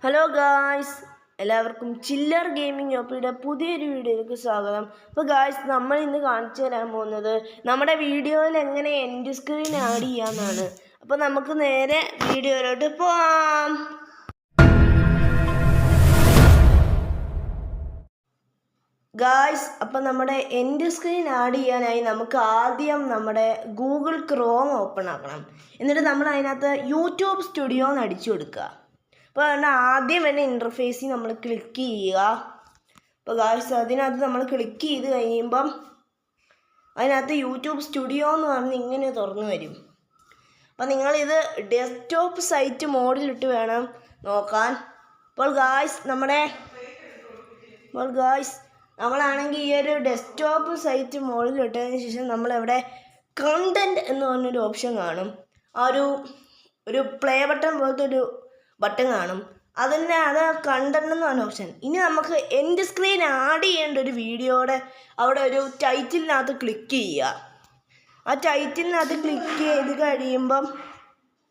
Hello guys, എല്ലാവർക്കും ചില്ലർ gaming ഒപ്പിയുടെ പുതിയൊരു വീഡിയോയിലേക്ക് സ്വാഗതം. അപ്പോൾ ഗായ്സ്, നമ്മൾ ഇന്ന് കാണിച്ചു തരാൻ പോകുന്നത് നമ്മുടെ വീഡിയോയിൽ എങ്ങനെ എൻഡ് സ്ക്രീൻ ആഡ് ചെയ്യാമെന്നാണ്. അപ്പോൾ നമുക്ക് നേരെ വീഡിയോയിലോട്ട് പോവാം. ഗായ്സ്, അപ്പം നമ്മുടെ എൻഡ് സ്ക്രീൻ ആഡ് ചെയ്യാനായി നമുക്ക് ആദ്യം നമ്മുടെ ഗൂഗിൾ ക്രോം ഓപ്പൺ ആക്കണം. എന്നിട്ട് നമ്മൾ അതിനകത്ത് യൂട്യൂബ് സ്റ്റുഡിയോ എന്ന് അടിച്ചു കൊടുക്കുക. അപ്പോൾ അതുകൊണ്ട് ആദ്യം തന്നെ ഇൻ്റർഫേസിൽ നമ്മൾ ക്ലിക്ക് ചെയ്യുക. അപ്പോൾ ഗായ്സ്, അതിനകത്ത് നമ്മൾ ക്ലിക്ക് ചെയ്ത് കഴിയുമ്പം അതിനകത്ത് യൂട്യൂബ് സ്റ്റുഡിയോ എന്ന് പറഞ്ഞ് ഇങ്ങനെ തുറന്നു വരും. അപ്പോൾ നിങ്ങളിത് ഡെസ്ക്ടോപ്പ് സൈറ്റ് മോഡിലിട്ട് വേണം നോക്കാൻ. അപ്പോൾ ഗായ്സ്, നമ്മളാണെങ്കിൽ ഈ ഒരു ഡെസ്ക്ടോപ്പ് സൈറ്റ് മോഡിലിട്ടതിന് ശേഷം നമ്മളവിടെ കണ്ടൻറ്റ് എന്ന് പറഞ്ഞൊരു ഓപ്ഷൻ കാണും. ആ ഒരു പ്ലേ ബട്ടൺ പോലത്തെ ഒരു ബട്ടൺ കാണും. അത് കണ്ടന്റ് എന്ന് പറഞ്ഞ ഓപ്ഷൻ. ഇനി നമുക്ക് എൻഡ് സ്ക്രീൻ ആഡ് ചെയ്യേണ്ട ഒരു വീഡിയോയുടെ അവിടെ ഒരു ടൈറ്റിലിനകത്ത് ക്ലിക്ക് ചെയ്യുക. ആ ടൈറ്റിലിനകത്ത് ക്ലിക്ക് ചെയ്ത് കഴിയുമ്പം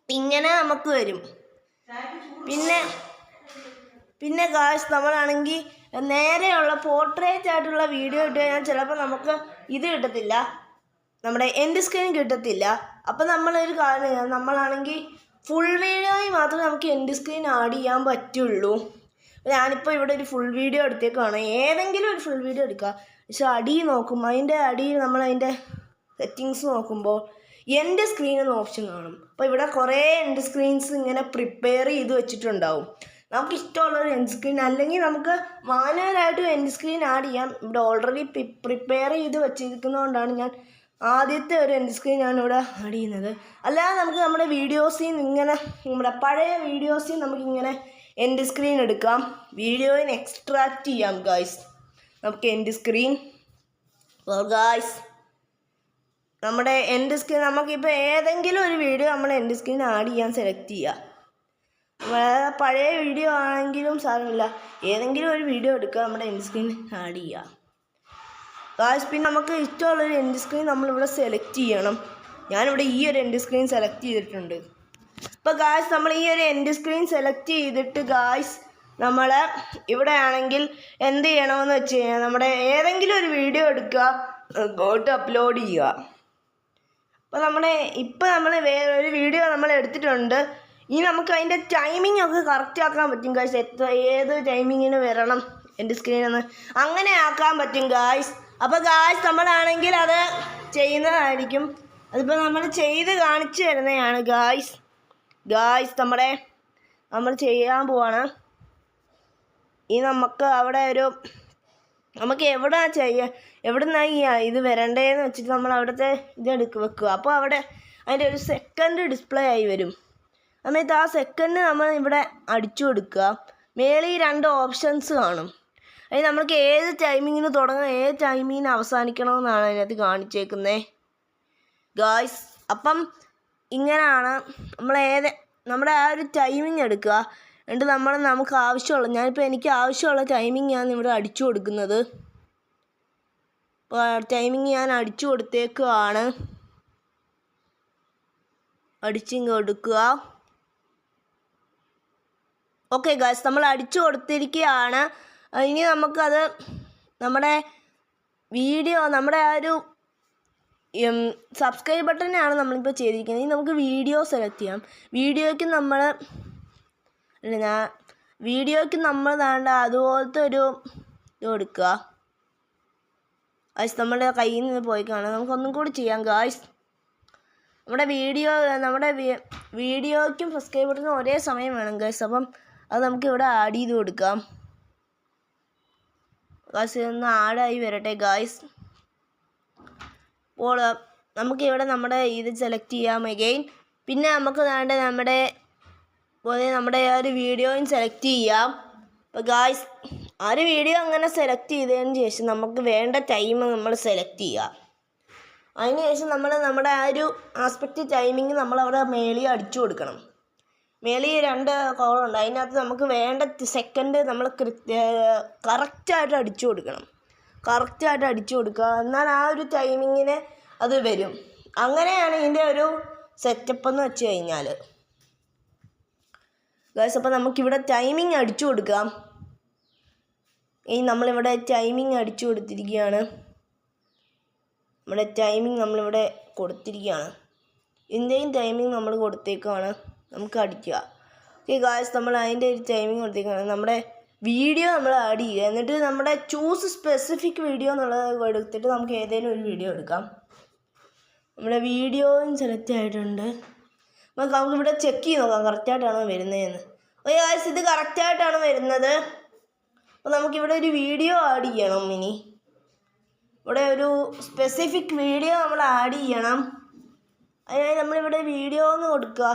ഇങ്ങനെ നമുക്ക് വരും. പിന്നെ ഗായ്സ്, നമ്മളാണെങ്കിൽ നേരെയുള്ള പോർട്രേറ്റ് ആയിട്ടുള്ള വീഡിയോ ഇട്ട് കഴിഞ്ഞാൽ ചിലപ്പോൾ നമുക്ക് ഇത് കിട്ടത്തില്ല, നമ്മുടെ എൻഡ് സ്ക്രീൻ കിട്ടത്തില്ല. അപ്പം നമ്മളൊരു കാര്യം, നമ്മളാണെങ്കിൽ ഫുൾ വീഡിയോയിൽ മാത്രമേ നമുക്ക് എൻഡ് സ്ക്രീൻ ആഡ് ചെയ്യാൻ പറ്റുള്ളൂ. ഞാനിപ്പോൾ ഇവിടെ ഒരു ഫുൾ വീഡിയോ എടുത്തേക്കാണ്. ഏതെങ്കിലും ഒരു ഫുൾ വീഡിയോ എടുക്കുക. പക്ഷെ അടിയിൽ നോക്കും, അതിൻ്റെ അടിയിൽ നമ്മളതിൻ്റെ സെറ്റിങ്സ് നോക്കുമ്പോൾ എൻഡ് സ്ക്രീൻ എന്ന ഓപ്ഷൻ കാണും. അപ്പോൾ ഇവിടെ കുറേ എൻഡ് സ്ക്രീൻസ് ഇങ്ങനെ പ്രിപ്പയർ ചെയ്ത് വെച്ചിട്ടുണ്ടാവും. നമുക്ക് ഇഷ്ടമുള്ളൊരു എൻഡ് സ്ക്രീൻ, അല്ലെങ്കിൽ നമുക്ക് മാനുവലായിട്ട് എൻഡ് സ്ക്രീൻ ആഡ് ചെയ്യാം. ഇവിടെ ഓൾറെഡി പ്രിപ്പയർ ചെയ്ത് വെച്ചിരിക്കുന്നതുകൊണ്ടാണ് ഞാൻ ആദ്യത്തെ ഒരു എൻഡ് സ്ക്രീൻ ആണ് ഇവിടെ ആഡ് ചെയ്യുന്നത്. അല്ലാതെ നമുക്ക് നമ്മുടെ വീഡിയോസിൽ നിന്ന് ഇങ്ങനെ, നമ്മുടെ പഴയ വീഡിയോസിൽ നമുക്കിങ്ങനെ എൻഡ് സ്ക്രീൻ എടുക്കാം. വീഡിയോയിൽ എക്സ്ട്രാക്റ്റ് ചെയ്യാം ഗായ്സ് നമുക്ക് എൻഡ് സ്ക്രീൻ. ഗായ്സ്, നമ്മുടെ എൻഡ് സ്ക്രീൻ നമുക്കിപ്പോൾ ഏതെങ്കിലും ഒരു വീഡിയോ നമ്മൾ എൻഡ് സ്ക്രീൻ ആഡ് ചെയ്യാൻ സെലക്ട് ചെയ്യുക. പഴയ വീഡിയോ ആണെങ്കിലും സാരമില്ല, ഏതെങ്കിലും ഒരു വീഡിയോ എടുക്കുക, നമ്മുടെ എൻഡ് സ്ക്രീൻ ആഡ് ചെയ്യുക. ഗായ്സ്, പിന്നെ നമുക്ക് ഇഷ്ടമുള്ളൊരു എൻഡ് സ്ക്രീൻ നമ്മളിവിടെ സെലക്ട് ചെയ്യണം. ഞാനിവിടെ ഈ ഒരു എൻഡ് സ്ക്രീൻ സെലക്ട് ചെയ്തിട്ടുണ്ട്. അപ്പോൾ ഗായ്സ്, നമ്മൾ ഈ ഒരു എൻഡ് സ്ക്രീൻ സെലക്ട് ചെയ്തിട്ട് ഗായ്സ്, നമ്മൾ ഇവിടെ ആണെങ്കിൽ എന്ത് ചെയ്യണമെന്ന് വെച്ച് കഴിഞ്ഞാൽ നമ്മുടെ ഏതെങ്കിലും ഒരു വീഡിയോ എടുക്കുക, ഗോട്ട് അപ്ലോഡ് ചെയ്യുക. അപ്പോൾ നമ്മൾ വേറൊരു വീഡിയോ നമ്മൾ എടുത്തിട്ടുണ്ട്. ഇനി നമുക്ക് അതിൻ്റെ ടൈമിംഗ് ഒക്കെ കറക്റ്റ് ആക്കാൻ പറ്റും ഗായ്സ്. ഏത് ടൈമിങ്ങിന് വരണം എൻഡ് സ്ക്രീനെന്ന് അങ്ങനെ ആക്കാൻ പറ്റും ഗായ്സ്. അപ്പോൾ ഗായ്സ്, നമ്മളാണെങ്കിൽ അത് ചെയ്യുന്നതായിരിക്കും. അതിപ്പോൾ നമ്മൾ ചെയ്ത് കാണിച്ചു തരുന്നതാണ് ഗായ്സ്. നമ്മൾ ചെയ്യാൻ പോവാണ്. ഈ നമുക്ക് അവിടെ നമുക്ക് എവിടുന്നാണ് ഇത് വരണ്ടേന്ന് വെച്ചിട്ട് നമ്മൾ അവിടുത്തെ വെക്കുക. അപ്പോൾ അവിടെ അതിൻ്റെ ഒരു സെക്കൻഡ് ഡിസ്പ്ലേ ആയി വരും. സമയത്ത് ആ സെക്കൻഡ് നമ്മൾ ഇവിടെ അടിച്ചു കൊടുക്കുക. മേളിൽ 2 ഓപ്ഷൻസ് കാണും. അതിന് നമ്മൾക്ക് ഏത് ടൈമിങ്ങിന് തുടങ്ങാം, ഏത് ടൈമിങ്ങിന് അവസാനിക്കണമെന്നാണ് അതിനകത്ത് കാണിച്ചേക്കുന്നത് ഗായ്സ്. അപ്പം ഇങ്ങനെയാണ് നമ്മുടെ ആ ഒരു ടൈമിങ് എടുക്കുക. എന്നിട്ട് നമുക്ക് ആവശ്യമുള്ള, എനിക്ക് ആവശ്യമുള്ള ടൈമിങ് ഞാൻ ഇവിടെ അടിച്ചു കൊടുക്കുന്നത്. അപ്പോൾ ടൈമിങ് ഞാൻ അടിച്ചു കൊടുത്തേക്കുകയാണ്. അടിച്ചിങ്ങ് കൊടുക്കുക. ഓക്കെ ഗായ്സ്, നമ്മൾ അടിച്ചു കൊടുത്തിരിക്കുകയാണ്. ഇനി നമുക്കത് നമ്മുടെ വീഡിയോ, നമ്മുടെ ആ ഒരു സബ്സ്ക്രൈബ് ബട്ടനാണ് നമ്മളിപ്പോൾ ചെയ്തിരിക്കുന്നത്. ഇനി നമുക്ക് വീഡിയോ സെലക്ട് ചെയ്യാം. വീഡിയോയ്ക്ക് നമ്മൾ വേണ്ട അതുപോലത്തെ ഒരു ഇത് കൊടുക്കുക ഗായ്സ്. നമ്മുടെ കയ്യിൽ നിന്ന് പോയി കാണാം. നമുക്കൊന്നും കൂടി ചെയ്യാം ഗായ്സ്. നമ്മുടെ വീഡിയോയ്ക്കും സബ്സ്ക്രൈബ് ബട്ടനും ഒരേ സമയം വേണം ഗായ്സ്. അപ്പം അത് നമുക്ക് ഇവിടെ ആഡ് ചെയ്ത് കൊടുക്കാം ഗായ്സ്. ഇതൊന്ന് ആഡായി വരട്ടെ ഗായ്സ്. അപ്പോൾ നമുക്കിവിടെ നമ്മുടെ ഇത് സെലക്ട് ചെയ്യാം അഗെയിൻ. പിന്നെ നമുക്ക് നമ്മുടെ ആ ഒരു വീഡിയോയും സെലക്ട് ചെയ്യാം. അപ്പോൾ ഗായ്സ്, ആ ഒരു വീഡിയോ അങ്ങനെ സെലക്ട് ചെയ്തതിന് ശേഷം നമുക്ക് വേണ്ട ടൈം നമ്മൾ സെലക്ട് ചെയ്യുക. അതിന് ശേഷം നമ്മുടെ ആ ഒരു ആസ്പെക്റ്റ് ടൈമിങ് നമ്മളവിടെ മേളിൽ അടിച്ചു കൊടുക്കണം. മേളിൽ 2 കോളുണ്ട്. അതിനകത്ത് നമുക്ക് വേണ്ട സെക്കൻഡ് നമ്മൾ കറക്റ്റായിട്ട് അടിച്ചു കൊടുക്കുക. എന്നാൽ ആ ഒരു ടൈമിങ്ങിന് അത് വരും. അങ്ങനെയാണ് ഇതിൻ്റെ ഒരു സെറ്റപ്പ് എന്ന് വെച്ച് കഴിഞ്ഞാൽ. ഗൈസ് അപ്പോൾ നമുക്കിവിടെ ടൈമിംഗ് അടിച്ചു കൊടുക്കാം. നമ്മളിവിടെ ടൈമിംഗ് അടിച്ചു കൊടുത്തിരിക്കുകയാണ്. നമ്മുടെ ടൈമിംഗ് നമ്മളിവിടെ കൊടുത്തിരിക്കുകയാണ്. ഇതിൻ്റെയും ടൈമിംഗ് നമ്മൾ കൊടുത്തേക്കാണ്. നമുക്ക് അടിക്കുക. ഓക്കെ ഗായ്സ്, നമ്മൾ അതിൻ്റെ ഒരു ടൈമിംഗ് കൊടുത്തേക്കാണ്. നമ്മുടെ വീഡിയോ നമ്മൾ ആഡ് ചെയ്യുക. എന്നിട്ട് നമ്മുടെ ചൂസ് സ്പെസിഫിക് വീഡിയോ എന്നുള്ളത് എടുത്തിട്ട് നമുക്ക് ഏതെങ്കിലും ഒരു വീഡിയോ എടുക്കാം. നമ്മുടെ വീഡിയോയും സെലക്ട് ആയിട്ടുണ്ട്. നമുക്കിവിടെ ചെക്ക് ചെയ്ത് നോക്കാം കറക്റ്റായിട്ടാണോ വരുന്നതെന്ന്. ഓക്കെ ഗായ്സ്, ഇത് കറക്റ്റായിട്ടാണ് വരുന്നത്. അപ്പോൾ നമുക്കിവിടെ ഒരു വീഡിയോ ആഡ് ചെയ്യണം. ഇനി ഇവിടെ ഒരു സ്പെസിഫിക് വീഡിയോ നമ്മൾ ആഡ് ചെയ്യണം. അതിനായി നമ്മളിവിടെ വീഡിയോ എന്ന് കൊടുക്കുക.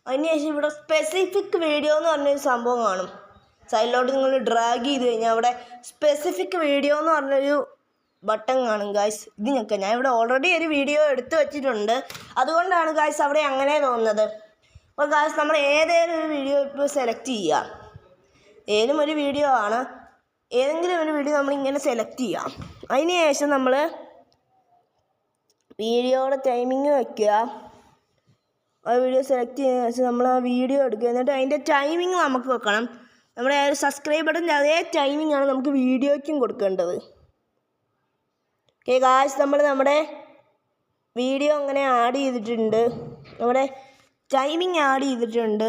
അതിനുശേഷം ഇവിടെ സ്പെസിഫിക് വീഡിയോ എന്ന് പറഞ്ഞൊരു സംഭവം കാണും. സൈഡിലോട്ട് നിങ്ങൾ ഡ്രാഗ് ചെയ്ത് കഴിഞ്ഞാൽ അവിടെ സ്പെസിഫിക് വീഡിയോ എന്ന് പറഞ്ഞൊരു ബട്ടൺ കാണും ഗായ്സ്. ഇത് ഞെക്കുക. ഞാൻ ഇവിടെ ഓൾറെഡി ഒരു വീഡിയോ എടുത്ത് വെച്ചിട്ടുണ്ട്. അതുകൊണ്ടാണ് ഗായ്സ് അവിടെ അങ്ങനെ തോന്നുന്നത്. അപ്പോൾ ഗായ്സ്, നമ്മൾ ഏതെങ്കിലും ഒരു വീഡിയോ ഇപ്പോൾ സെലക്ട് ചെയ്യുക. ഏതും ഒരു വീഡിയോ ആണ്. ഏതെങ്കിലും ഒരു വീഡിയോ നമ്മളിങ്ങനെ സെലക്ട് ചെയ്യാം. അതിന് ശേഷം നമ്മൾ വീഡിയോയുടെ ടൈമിങ് വയ്ക്കുക. ആ വീഡിയോ സെലക്ട് ചെയ്തതിന് ശേഷം നമ്മൾ ആ വീഡിയോ എടുക്കുക. എന്നിട്ട് അതിൻ്റെ ടൈമിങ് നമുക്ക് വെക്കണം. നമ്മുടെ സബ്സ്ക്രൈബ് ബട്ടൻ്റെ അതേ ടൈമിംഗ് ആണ് നമുക്ക് വീഡിയോയ്ക്കും കൊടുക്കേണ്ടത്. ഓക്കെ ഗായ്സ്, നമ്മുടെ വീഡിയോ അങ്ങനെ ആഡ് ചെയ്തിട്ടുണ്ട്. നമ്മുടെ ടൈമിംഗ് ആഡ് ചെയ്തിട്ടുണ്ട്.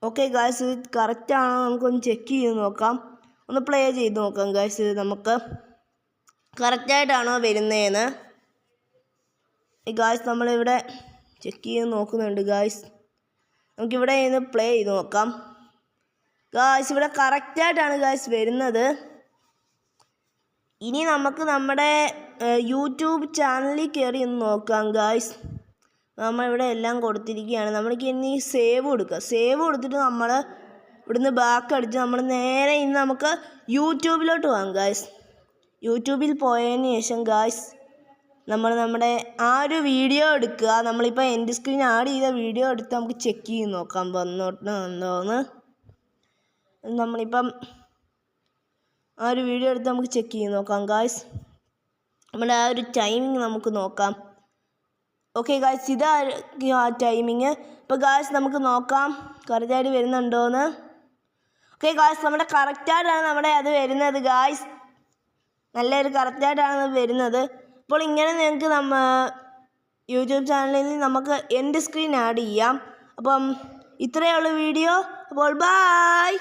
ഓക്കെ ഗായ്സ്, ഇത് കറക്റ്റാണോ നമുക്കൊന്ന് ചെക്ക് ചെയ്ത് നോക്കാം. ഒന്ന് പ്ലേ ചെയ്ത് നോക്കാം ഗായ്സ്, നമുക്ക് കറക്റ്റായിട്ടാണോ വരുന്നതെന്ന്. ഗായ്സ്, നമ്മളിവിടെ ചെക്ക് ചെയ്ത് നോക്കുന്നുണ്ട് ഗായ്സ്. നമുക്കിവിടെ നിന്ന് പ്ലേ ചെയ്ത് നോക്കാം. ഗായ്സ്, ഇവിടെ കറക്റ്റായിട്ടാണ് ഗായ്സ് വരുന്നത്. ഇനി നമുക്ക് നമ്മുടെ യൂട്യൂബ് ചാനലിൽ കയറി ഒന്ന് നോക്കാം ഗായ്സ്. നമ്മളിവിടെ എല്ലാം കൊടുത്തിരിക്കുകയാണ്. നമ്മൾക്ക് ഇനി സേവ് കൊടുക്കുക. സേവ് കൊടുത്തിട്ട് നമ്മൾ ഇവിടുന്ന് ബാക്ക് അടിച്ച് നമ്മൾ നേരെ ഇന്ന് നമുക്ക് യൂട്യൂബിലോട്ട് പോകാം ഗായ്സ്. യൂട്യൂബിൽ പോയതിന് ശേഷം ഗായ്സ് നമ്മുടെ ആ ഒരു വീഡിയോ എടുക്കുക. നമ്മളിപ്പോൾ എൻ്റെ സ്ക്രീൻ ആഡ് ചെയ്ത വീഡിയോ എടുത്ത് നമുക്ക് ചെക്ക് ചെയ്ത് നോക്കാം വന്നോന്ന്. നമ്മളിപ്പം ആ ഒരു വീഡിയോ എടുത്ത് നമുക്ക് ചെക്ക് ചെയ്ത് നോക്കാം ഗായ്സ്. നമ്മുടെ ആ ഒരു ടൈമിങ് നമുക്ക് നോക്കാം. ഓക്കെ ഗായ്സ്, ഇതാ ആ ടൈമിങ്. ഇപ്പോൾ ഗായ്സ് നമുക്ക് നോക്കാം കറക്റ്റായിട്ട് വരുന്നുണ്ടോയെന്ന്. ഓക്കെ ഗായ്സ്, നമ്മുടെ കറക്റ്റായിട്ടാണ് നമ്മുടെ അത് വരുന്നത് ഗായ്സ്. നല്ലൊരു കറക്റ്റായിട്ടാണ് വരുന്നത്. അപ്പോൾ ഇങ്ങനെ നിങ്ങൾക്ക് യൂട്യൂബ് ചാനലിൽ നമുക്ക് എൻ്റെ സ്ക്രീൻ ആഡ് ചെയ്യാം. അപ്പം ഇത്രയേ ഉള്ളൂ വീഡിയോ. അപ്പോൾ ബൈ.